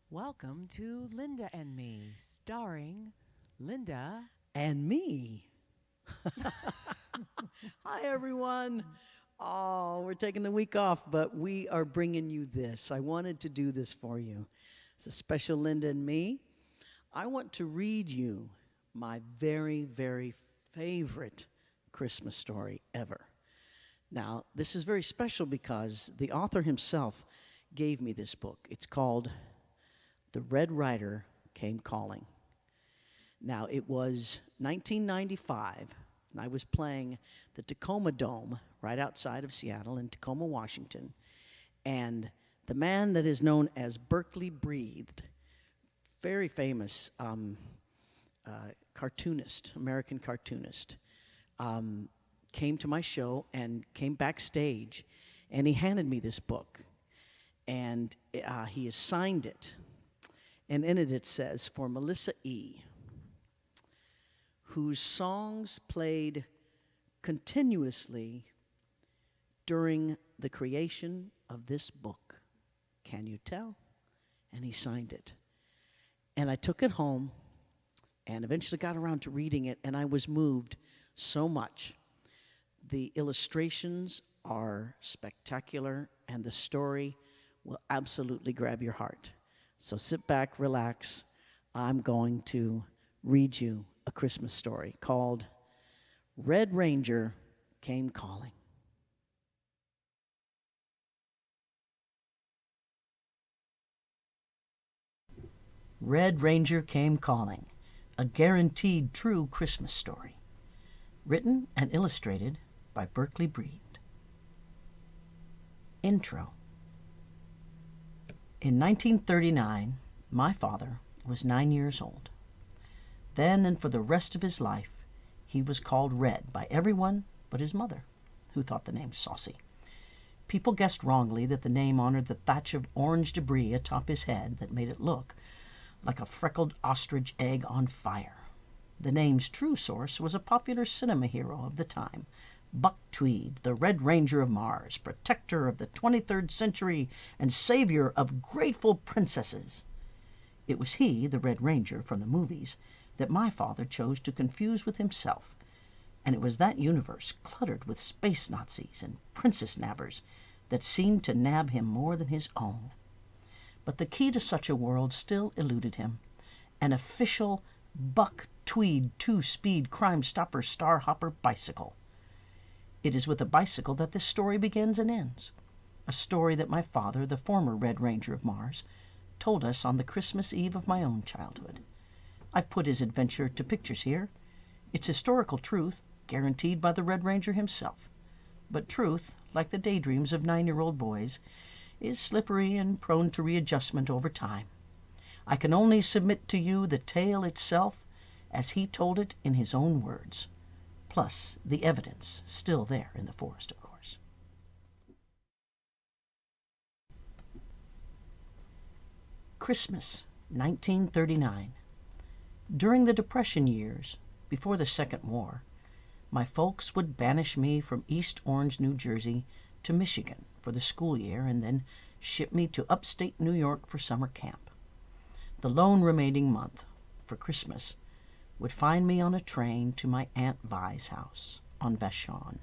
Welcome to Linda and Me, starring Linda. And me. Hi, everyone. Oh, we're taking the week off, but we are bringing you this. I wanted to do this for you. It's a special Linda and Me. I want to read you my very, very favorite Christmas story ever. Now, this is very special because the author himself gave me this book. It's called The Red Rider Came Calling. Now, it was 1995, and I was playing the Tacoma Dome right outside of Seattle in Tacoma, Washington. And the man that is known as Berkeley Breathed, very famous cartoonist, American cartoonist, came to my show and came backstage, and he handed me this book. And he has signed it. And in it says, for Melissa E., whose songs played continuously during the creation of this book. Can you tell? And he signed it. And I took it home and eventually got around to reading it, and I was moved so much. The illustrations are spectacular, and the story will absolutely grab your heart. So sit back, relax. I'm going to read you a Christmas story called Red Ranger Came Calling. Red Ranger Came Calling, a guaranteed true Christmas story. Written and illustrated by Berkeley Breed. Intro. In 1939, my father was 9 years old. Then and for the rest of his life, he was called Red by everyone but his mother, who thought the name saucy. People guessed wrongly that the name honored the thatch of orange debris atop his head that made it look like a freckled ostrich egg on fire. The name's true source was a popular cinema hero of the time, Buck Tweed, the Red Ranger of Mars, protector of the 23rd century and savior of grateful princesses. It was he, the Red Ranger from the movies, that my father chose to confuse with himself, and it was that universe, cluttered with space Nazis and princess nabbers, that seemed to nab him more than his own. But the key to such a world still eluded him, an official Buck Tweed two-speed crime-stopper star-hopper bicycle. It is with a bicycle that this story begins and ends, a story that my father, the former Red Ranger of Mars, told us on the Christmas Eve of my own childhood. I've put his adventure to pictures here. It's historical truth, guaranteed by the Red Ranger himself. But truth, like the daydreams of 9-year-old boys, is slippery and prone to readjustment over time. I can only submit to you the tale itself as he told it in his own words, plus the evidence still there in the forest, of course. Christmas, 1939. During the Depression years, before the Second War, my folks would banish me from East Orange, New Jersey, to Michigan for the school year and then ship me to upstate New York for summer camp. The lone remaining month, for Christmas, would find me on a train to my Aunt Vi's house on Vashon,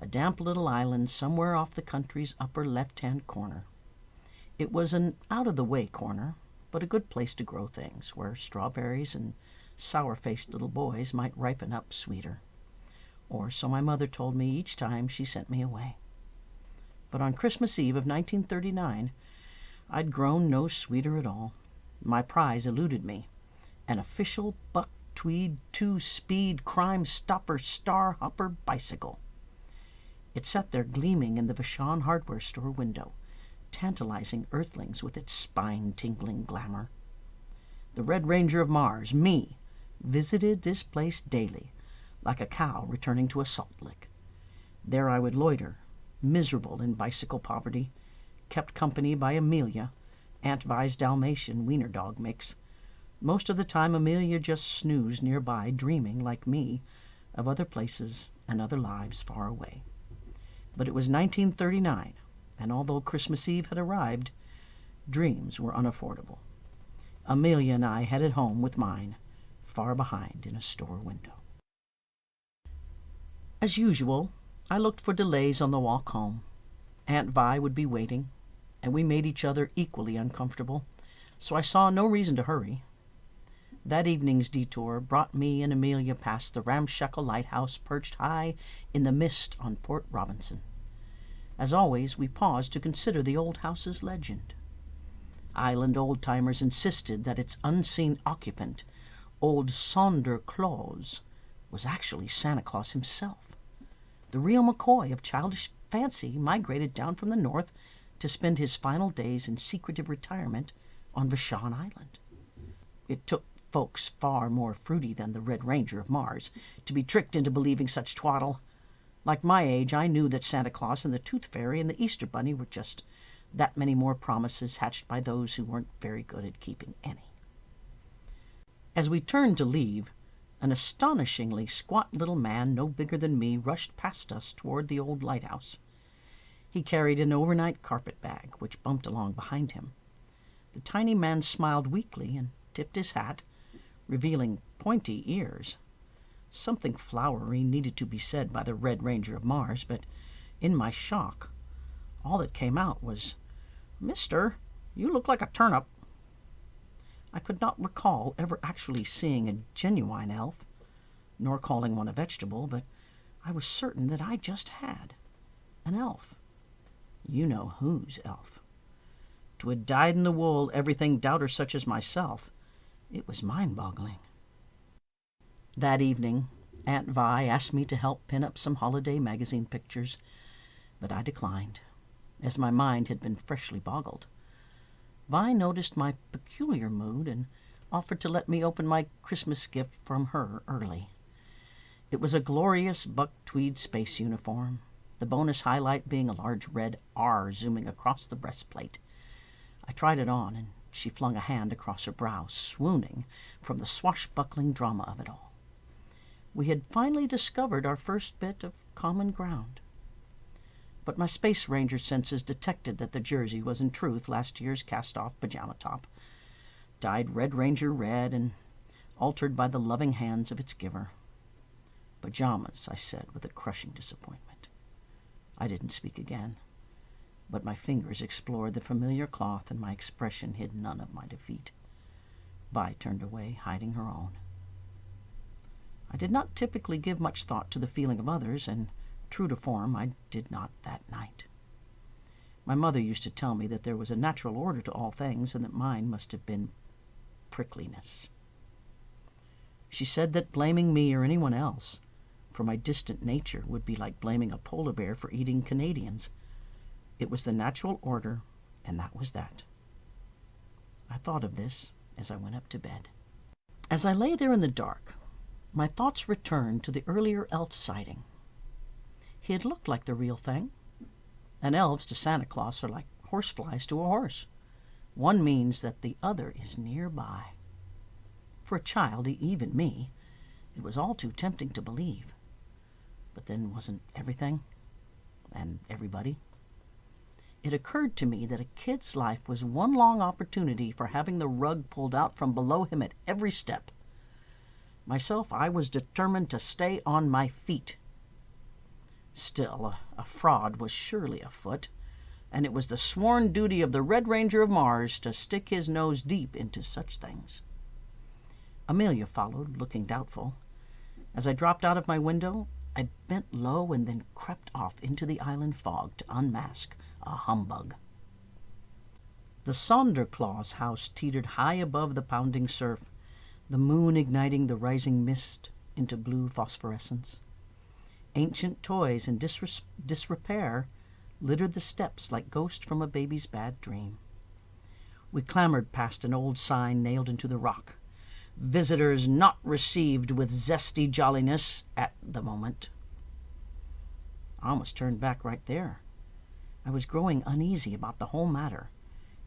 a damp little island somewhere off the country's upper left-hand corner. It was an out-of-the-way corner, but a good place to grow things, where strawberries and sour-faced little boys might ripen up sweeter. Or so my mother told me each time she sent me away. But on Christmas Eve of 1939, I'd grown no sweeter at all. My prize eluded me, an official Buck Tweed two-speed crime-stopper star-hopper bicycle. It sat there gleaming in the Vashon hardware store window, tantalizing earthlings with its spine-tingling glamour. The Red Ranger of Mars, me, visited this place daily, like a cow returning to a salt lick. There I would loiter, miserable in bicycle poverty, kept company by Amelia, Aunt Vi's Dalmatian wiener dog mix. Most of the time Amelia just snoozed nearby, dreaming, like me, of other places and other lives far away. But it was 1939, and although Christmas Eve had arrived, dreams were unaffordable. Amelia and I headed home with mine, far behind in a store window. As usual, I looked for delays on the walk home. Aunt Vi would be waiting, and we made each other equally uncomfortable, so I saw no reason to hurry. That evening's detour brought me and Amelia past the ramshackle lighthouse perched high in the mist on Port Robinson. As always, we paused to consider the old house's legend. Island old-timers insisted that its unseen occupant, old Sonder Claus, was actually Santa Claus himself. The real McCoy of childish fancy migrated down from the north to spend his final days in secretive retirement on Vashon Island. It took folks far more fruity than the Red Ranger of Mars to be tricked into believing such twaddle. Like my age, I knew that Santa Claus and the Tooth Fairy and the Easter Bunny were just that many more promises hatched by those who weren't very good at keeping any. As we turned to leave, an astonishingly squat little man no bigger than me rushed past us toward the old lighthouse. He carried an overnight carpet bag, which bumped along behind him. The tiny man smiled weakly and tipped his hat, revealing pointy ears. Something flowery needed to be said by the Red Ranger of Mars, but in my shock, all that came out was, "Mister, you look like a turnip." I could not recall ever actually seeing a genuine elf, nor calling one a vegetable, but I was certain that I just had an elf. You know whose elf. To a dyed-in-the-wool everything doubter such as myself, it was mind-boggling. That evening, Aunt Vi asked me to help pin up some holiday magazine pictures, but I declined, as my mind had been freshly boggled. Vi noticed my peculiar mood and offered to let me open my Christmas gift from her early. It was a glorious buck tweed space uniform, the bonus highlight being a large red R zooming across the breastplate. I tried it on, and she flung a hand across her brow, swooning from the swashbuckling drama of it all. We had finally discovered our first bit of common ground. But my Space Ranger senses detected that the jersey was in truth last year's cast-off pajama top, dyed Red Ranger red and altered by the loving hands of its giver. "Pajamas," I said with a crushing disappointment. I didn't speak again, but my fingers explored the familiar cloth and my expression hid none of my defeat. Vi turned away, hiding her own. I did not typically give much thought to the feeling of others, and true to form, I did not that night. My mother used to tell me that there was a natural order to all things, and that mine must have been prickliness. She said that blaming me or anyone else for my distant nature would be like blaming a polar bear for eating Canadians. It was the natural order, and that was that. I thought of this as I went up to bed. As I lay there in the dark, my thoughts returned to the earlier elf sighting. He had looked like the real thing. And elves to Santa Claus are like horseflies to a horse. One means that the other is nearby. For a child, even me, it was all too tempting to believe. But then wasn't everything and everybody? It occurred to me that a kid's life was one long opportunity for having the rug pulled out from below him at every step. Myself, I was determined to stay on my feet. Still, a fraud was surely afoot, and it was the sworn duty of the Red Ranger of Mars to stick his nose deep into such things. Amelia followed, looking doubtful. As I dropped out of my window, I bent low and then crept off into the island fog to unmask a humbug. The Sonder Claus house teetered high above the pounding surf, the moon igniting the rising mist into blue phosphorescence. Ancient toys in disrepair littered the steps like ghosts from a baby's bad dream. We clambered past an old sign nailed into the rock. "Visitors not received with zesty jolliness at the moment." I almost turned back right there. I was growing uneasy about the whole matter,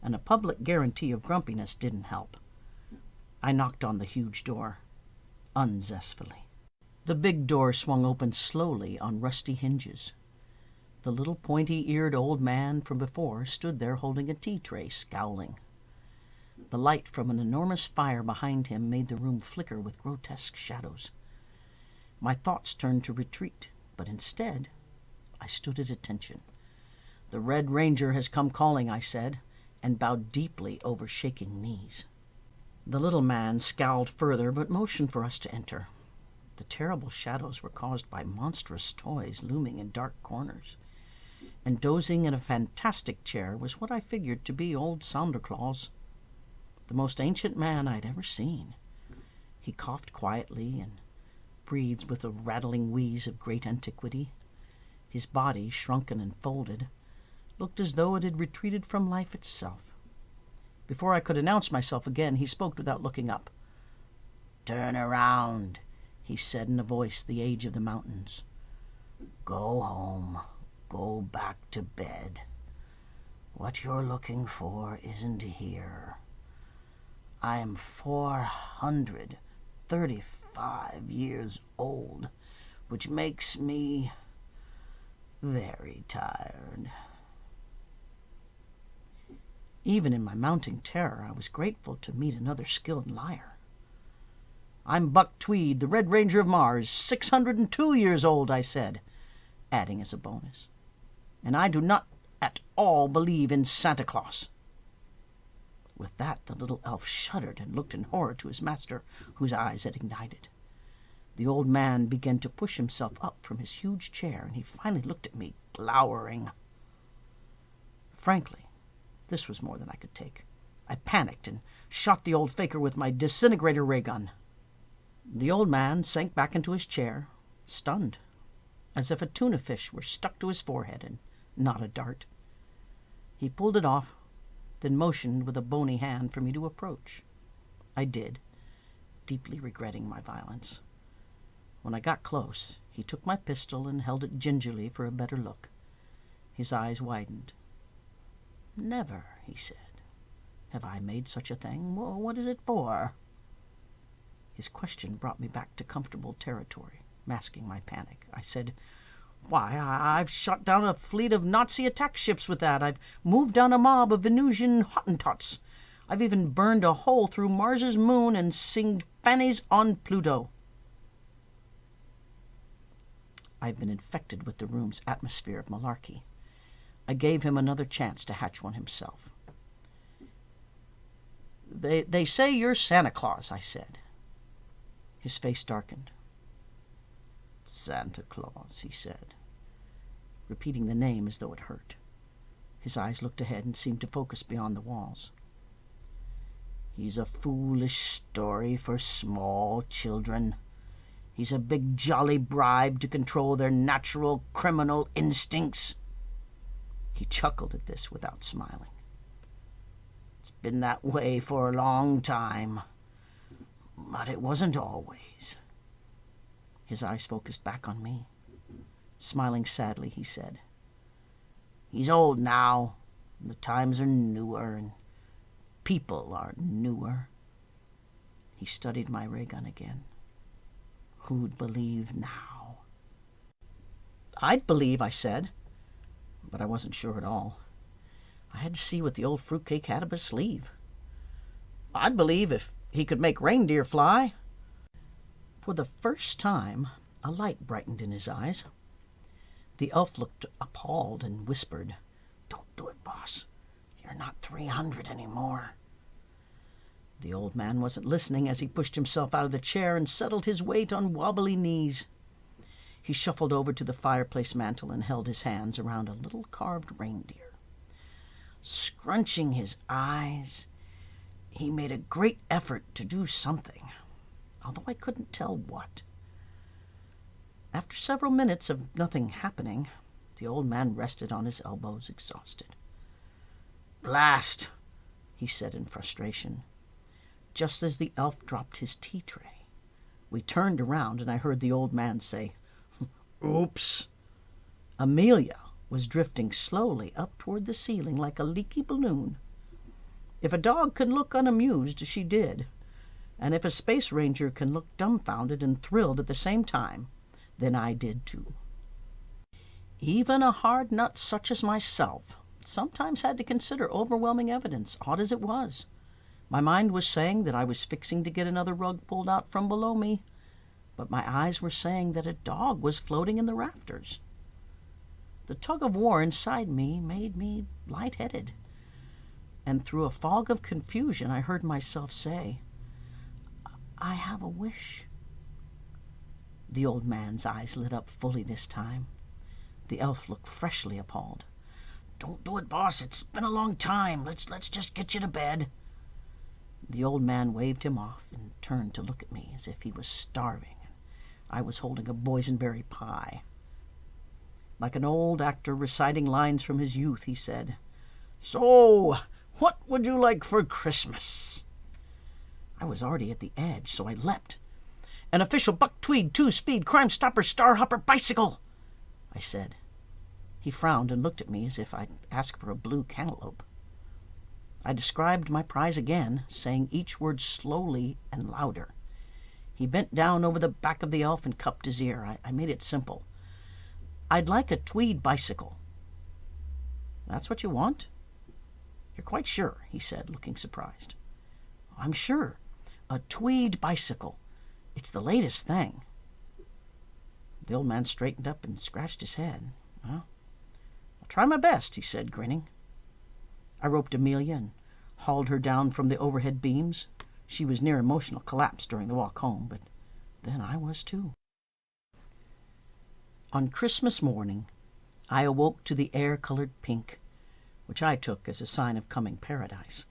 and a public guarantee of grumpiness didn't help. I knocked on the huge door, unzestfully. The big door swung open slowly on rusty hinges. The little pointy-eared old man from before stood there holding a tea tray, scowling. The light from an enormous fire behind him made the room flicker with grotesque shadows. My thoughts turned to retreat, but instead I stood at attention. "The Red Ranger has come calling," I said, and bowed deeply over shaking knees. The little man scowled further, but motioned for us to enter. The terrible shadows were caused by monstrous toys looming in dark corners, and dozing in a fantastic chair was what I figured to be old Santa Claus, the most ancient man I'd ever seen. He coughed quietly and breathed with a rattling wheeze of great antiquity. His body, shrunken and folded, looked as though it had retreated from life itself. Before I could announce myself again, he spoke without looking up. "Turn around," he said in a voice the age of the mountains. "Go home. Go back to bed. What you're looking for isn't here. I am 435 years old, which makes me very tired." Even in my mounting terror, I was grateful to meet another skilled liar. "I'm Buck Tweed, the Red Ranger of Mars, 602 years old," I said, adding as a bonus. "And I do not at all believe in Santa Claus." With that, the little elf shuddered and looked in horror to his master, whose eyes had ignited. The old man began to push himself up from his huge chair, and he finally looked at me, glowering. Frankly, this was more than I could take. I panicked and shot the old faker with my disintegrator ray gun. The old man sank back into his chair, stunned, as if a tuna fish were stuck to his forehead and not a dart. He pulled it off, then motioned with a bony hand for me to approach. I did, deeply regretting my violence. When I got close, he took my pistol and held it gingerly for a better look. His eyes widened. "Never," he said, "have I made such a thing. What is it for?" His question brought me back to comfortable territory, masking my panic. I said, "Why, I've shot down a fleet of Nazi attack ships with that. I've moved down a mob of Venusian Hottentots. I've even burned a hole through Mars's moon and singed fannies on Pluto." I've been infected with the room's atmosphere of malarkey. I gave him another chance to hatch one himself. They say you're Santa Claus," I said. His face darkened. "Santa Claus," he said, repeating the name as though it hurt. His eyes looked ahead and seemed to focus beyond the walls. "He's a foolish story for small children. He's a big jolly bribe to control their natural criminal instincts." He chuckled at this without smiling. "It's been that way for a long time, but it wasn't always." His eyes focused back on me. Smiling sadly, he said, "He's old now, and the times are newer, and people are newer." He studied my ray gun again. "Who'd believe now?" "I'd believe," I said, but I wasn't sure at all. I had to see what the old fruitcake had up his sleeve. "I'd believe if he could make reindeer fly." For the first time, a light brightened in his eyes. The elf looked appalled and whispered, "Don't do it, boss. You're not 300 anymore." The old man wasn't listening as he pushed himself out of the chair and settled his weight on wobbly knees. He shuffled over to the fireplace mantel and held his hands around a little carved reindeer. Scrunching his eyes, he made a great effort to do something, although I couldn't tell what. After several minutes of nothing happening, the old man rested on his elbows, exhausted. "Blast!" he said in frustration, just as the elf dropped his tea tray. We turned around, and I heard the old man say, "Oops." Amelia was drifting slowly up toward the ceiling like a leaky balloon. If a dog can look unamused, she did. And if a space ranger can look dumbfounded and thrilled at the same time, then I did too. Even a hard nut such as myself sometimes had to consider overwhelming evidence, odd as it was. My mind was saying that I was fixing to get another rug pulled out from below me, but my eyes were saying that a dog was floating in the rafters. The tug of war inside me made me lightheaded, and through a fog of confusion I heard myself say, "I have a wish." The old man's eyes lit up fully this time. The elf looked freshly appalled. "Don't do it, boss. It's been a long time. Let's just get you to bed." The old man waved him off and turned to look at me as if he was starving. I was holding a boysenberry pie. Like an old actor reciting lines from his youth, he said, "So, what would you like for Christmas?" I was already at the edge, so I leapt. "An official buck tweed, 2-speed, Crime Stopper, Star Hopper bicycle," I said. He frowned and looked at me as if I'd asked for a blue cantaloupe. I described my prize again, saying each word slowly and louder. He bent down over the back of the elf and cupped his ear. I made it simple. "I'd like a tweed bicycle." "That's what you want?" "You're quite sure?" he said, looking surprised. "I'm sure. A tweed bicycle. It's the latest thing." The old man straightened up and scratched his head. "Well, I'll try my best," he said, grinning. I roped Amelia and hauled her down from the overhead beams. She was near emotional collapse during the walk home, but then I was too. On Christmas morning, I awoke to the air-colored pink, which I took as a sign of coming paradise.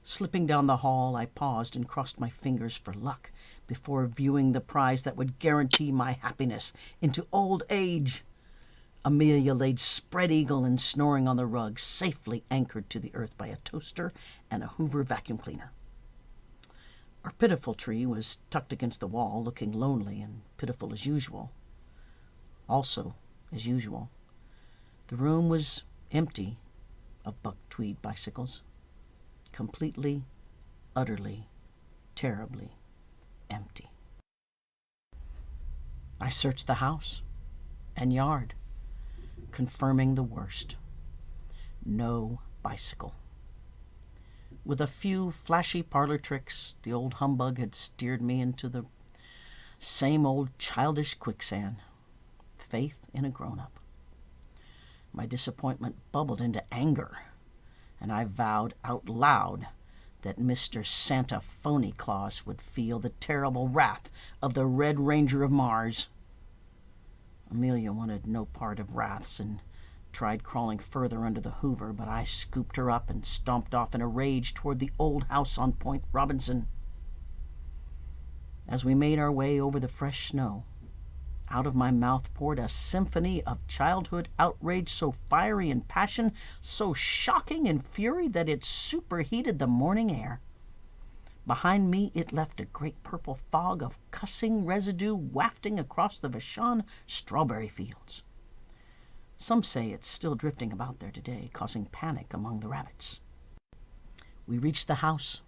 Slipping down the hall, I paused and crossed my fingers for luck before viewing the prize that would guarantee my happiness into old age. Amelia laid spread-eagle and snoring on the rug, safely anchored to the earth by a toaster and a Hoover vacuum cleaner. Our pitiful tree was tucked against the wall, looking lonely and pitiful as usual. Also, as usual, the room was empty of buck tweed bicycles. Completely, utterly, terribly empty. I searched the house and yard, confirming the worst. No bicycle. With a few flashy parlor tricks, the old humbug had steered me into the same old childish quicksand. Faith in a grown-up. My disappointment bubbled into anger, and I vowed out loud that Mr. Santa Phony Claus would feel the terrible wrath of the Red Ranger of Mars. Amelia wanted no part of wraths and tried crawling further under the Hoover, but I scooped her up and stomped off in a rage toward the old house on Point Robinson. As we made our way over the fresh snow, out of my mouth poured a symphony of childhood outrage so fiery in passion, so shocking in fury that it superheated the morning air. Behind me it left a great purple fog of cussing residue wafting across the Vashon strawberry fields. Some say it's still drifting about there today, causing panic among the rabbits. We reached the house,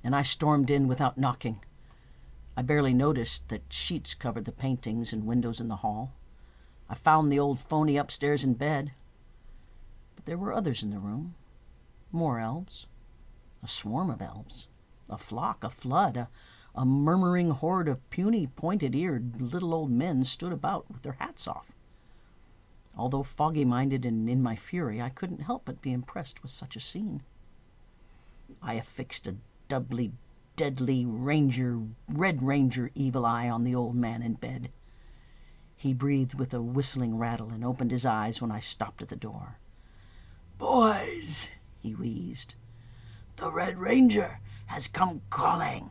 and I stormed in without knocking. I barely noticed that sheets covered the paintings and windows in the hall. I found the old phony upstairs in bed. But there were others in the room. More elves. A swarm of elves. A flock, a flood, a murmuring horde of puny, pointed-eared little old men stood about with their hats off. Although foggy-minded and in my fury, I couldn't help but be impressed with such a scene. I affixed a doubly deadly Red Ranger evil eye on the old man in bed. He breathed with a whistling rattle and opened his eyes when I stopped at the door. "Boys," he wheezed, "the Red Ranger has come calling."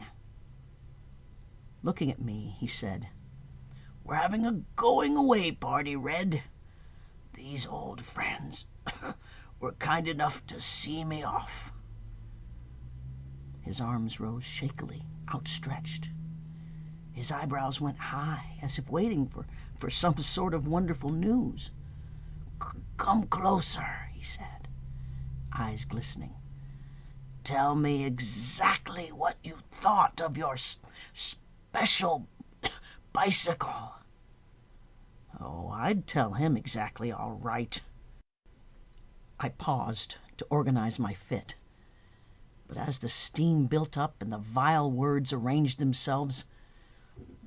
Looking at me, he said, "We're having a going-away party, Red. These old friends were kind enough to see me off." His arms rose shakily, outstretched. His eyebrows went high, as if waiting for some sort of wonderful news. "Come closer," he said, eyes glistening. "Tell me exactly what you thought of your special bicycle." Oh, I'd tell him exactly all right. I paused to organize my fit. But as the steam built up and the vile words arranged themselves,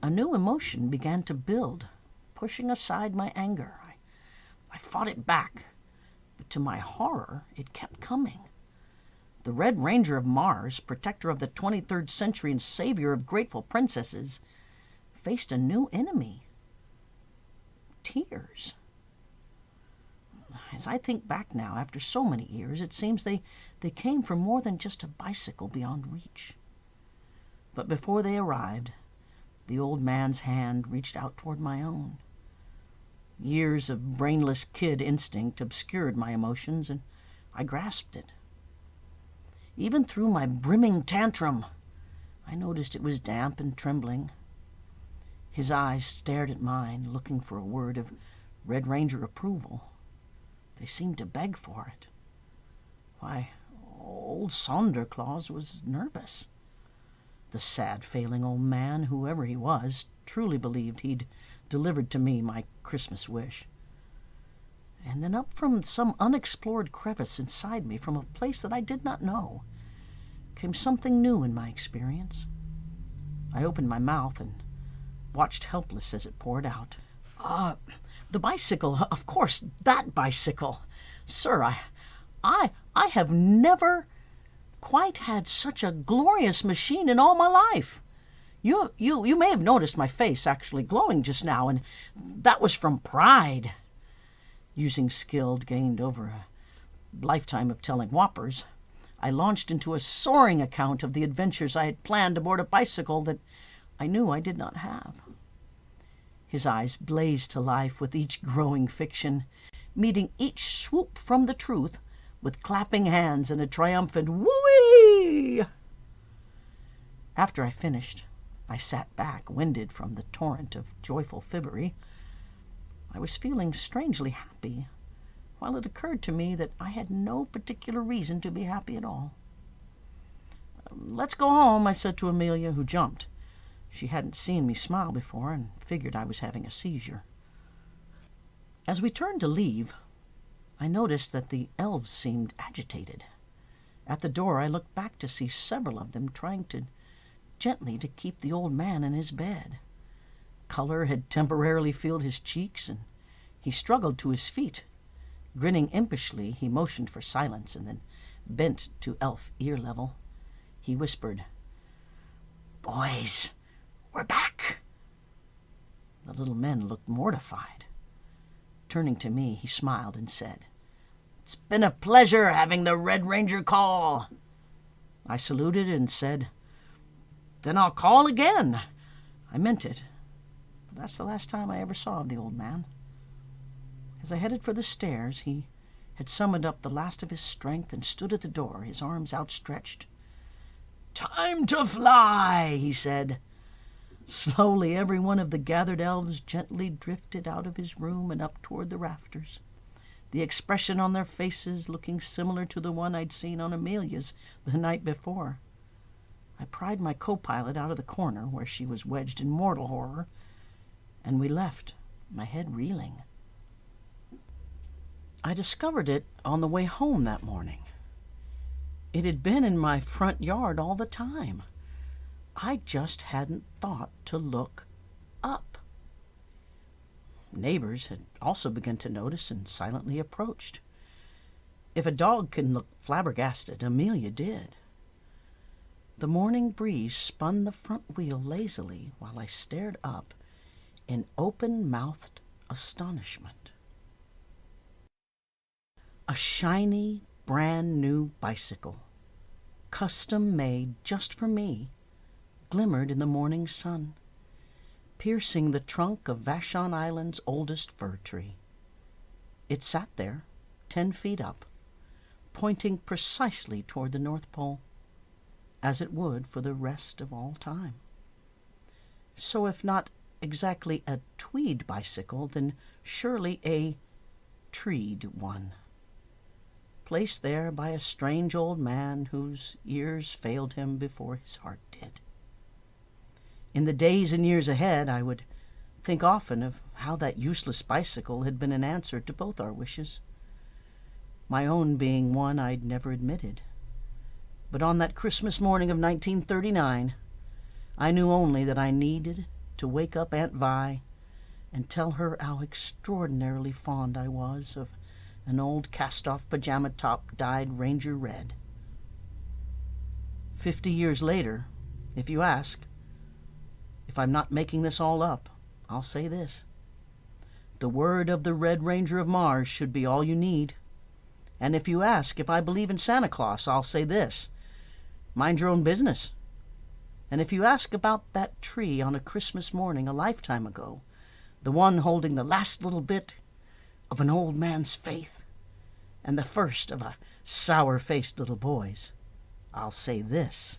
a new emotion began to build, pushing aside my anger. I fought it back, but to my horror, it kept coming. The Red Ranger of Mars, protector of the 23rd century and savior of grateful princesses, faced a new enemy. Tears. As I think back now, after so many years, it seems they came from more than just a bicycle beyond reach. But before they arrived, the old man's hand reached out toward my own. Years of brainless kid instinct obscured my emotions, and I grasped it. Even through my brimming tantrum, I noticed it was damp and trembling. His eyes stared at mine, looking for a word of Red Ranger approval. They seemed to beg for it. Why, old Sonderclaus was nervous. The sad, failing old man, whoever he was, truly believed he'd delivered to me my Christmas wish. And then up from some unexplored crevice inside me, from a place that I did not know, came something new in my experience. I opened my mouth and watched helpless as it poured out. The bicycle, of course, that bicycle. Sir, I have never quite had such a glorious machine in all my life. You may have noticed my face actually glowing just now, and that was from pride. Using skill gained over a lifetime of telling whoppers, I launched into a soaring account of the adventures I had planned aboard a bicycle that I knew I did not have. His eyes blazed to life with each growing fiction, meeting each swoop from the truth with clapping hands and a triumphant whoo-wee! After I finished, I sat back, winded from the torrent of joyful fibbery. I was feeling strangely happy, while it occurred to me that I had no particular reason to be happy at all. "Let's go home," I said to Amelia, who jumped. She hadn't seen me smile before and figured I was having a seizure. As we turned to leave, I noticed that the elves seemed agitated. At the door, I looked back to see several of them trying gently to keep the old man in his bed. Color had temporarily filled his cheeks, and he struggled to his feet. Grinning impishly, he motioned for silence and then bent to elf ear level. He whispered, "Boys, we're back." The little men looked mortified. Turning to me, he smiled and said, "It's been a pleasure having the Red Ranger call." I saluted and said, "Then I'll call again." I meant it. But that's the last time I ever saw of the old man. As I headed for the stairs, he had summoned up the last of his strength and stood at the door, his arms outstretched. "Time to fly," he said. Slowly, every one of the gathered elves gently drifted out of his room and up toward the rafters, the expression on their faces looking similar to the one I'd seen on Amelia's the night before. I pried my co-pilot out of the corner where she was wedged in mortal horror, and we left, my head reeling. I discovered it on the way home that morning. It had been in my front yard all the time. I just hadn't thought to look up. Neighbors had also begun to notice and silently approached. If a dog can look flabbergasted, Amelia did. The morning breeze spun the front wheel lazily while I stared up in open-mouthed astonishment. A shiny, brand-new bicycle, custom-made just for me, glimmered in the morning sun, piercing the trunk of Vashon Island's oldest fir tree. It sat there, 10 feet up, pointing precisely toward the North Pole, as it would for the rest of all time. So if not exactly a tweed bicycle, then surely a treed one, placed there by a strange old man whose ears failed him before his heart did. In the days and years ahead, I would think often of how that useless bicycle had been an answer to both our wishes, my own being one I'd never admitted, But on that Christmas morning of 1939, I knew only that I needed to wake up Aunt Vi and tell her how extraordinarily fond I was of an old cast-off pajama top dyed Ranger red. 50 years later, if you ask, if I'm not making this all up, I'll say this. The word of the Red Ranger of Mars should be all you need. And if you ask if I believe in Santa Claus, I'll say this. Mind your own business. And if you ask about that tree on a Christmas morning a lifetime ago, the one holding the last little bit of an old man's faith and the first of a sour-faced little boy's, I'll say this.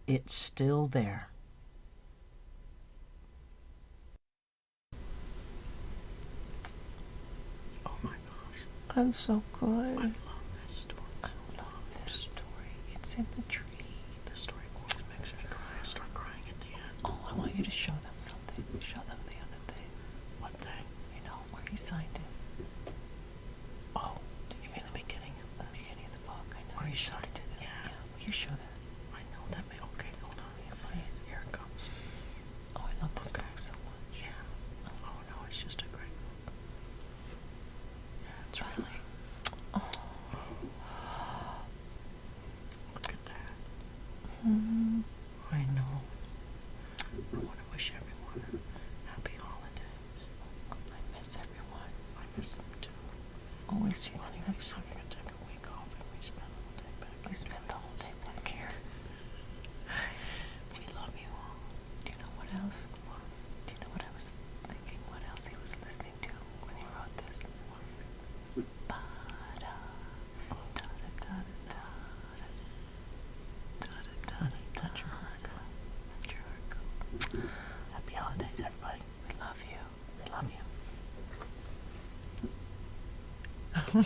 It's still there. Oh my gosh. That's so good. I love this story. I love this story. It's in the tree. This story always makes me cry. I start crying at the end. Oh, I want you to show them something. Show them the other thing. What thing? You know, where he signed it. Oh, you mean the beginning? The beginning of the book. I know. Where you he showed signed it to them. Yeah. Will you show that? I know that. Okay, hold on. Yeah, please. Here it comes. Oh, I love this Okay. book so much. Yeah. Oh no, it's just a great book. Yeah, it's really. Look at that. Mm-hmm. I know. I want to wish everyone happy holidays. I miss everyone. I miss them too. Always It's see funny them. we can take a week off and we spend the whole day back. We spent the whole day back here. We love you all. Do you know what else? Do you know what I was thinking? What else he was listening to when he wrote this? Ba-da, da-da-da-da-da, da-da-da-da-da. Touch your heart. Touch your heart. Happy holidays, everybody. We love you. We love you.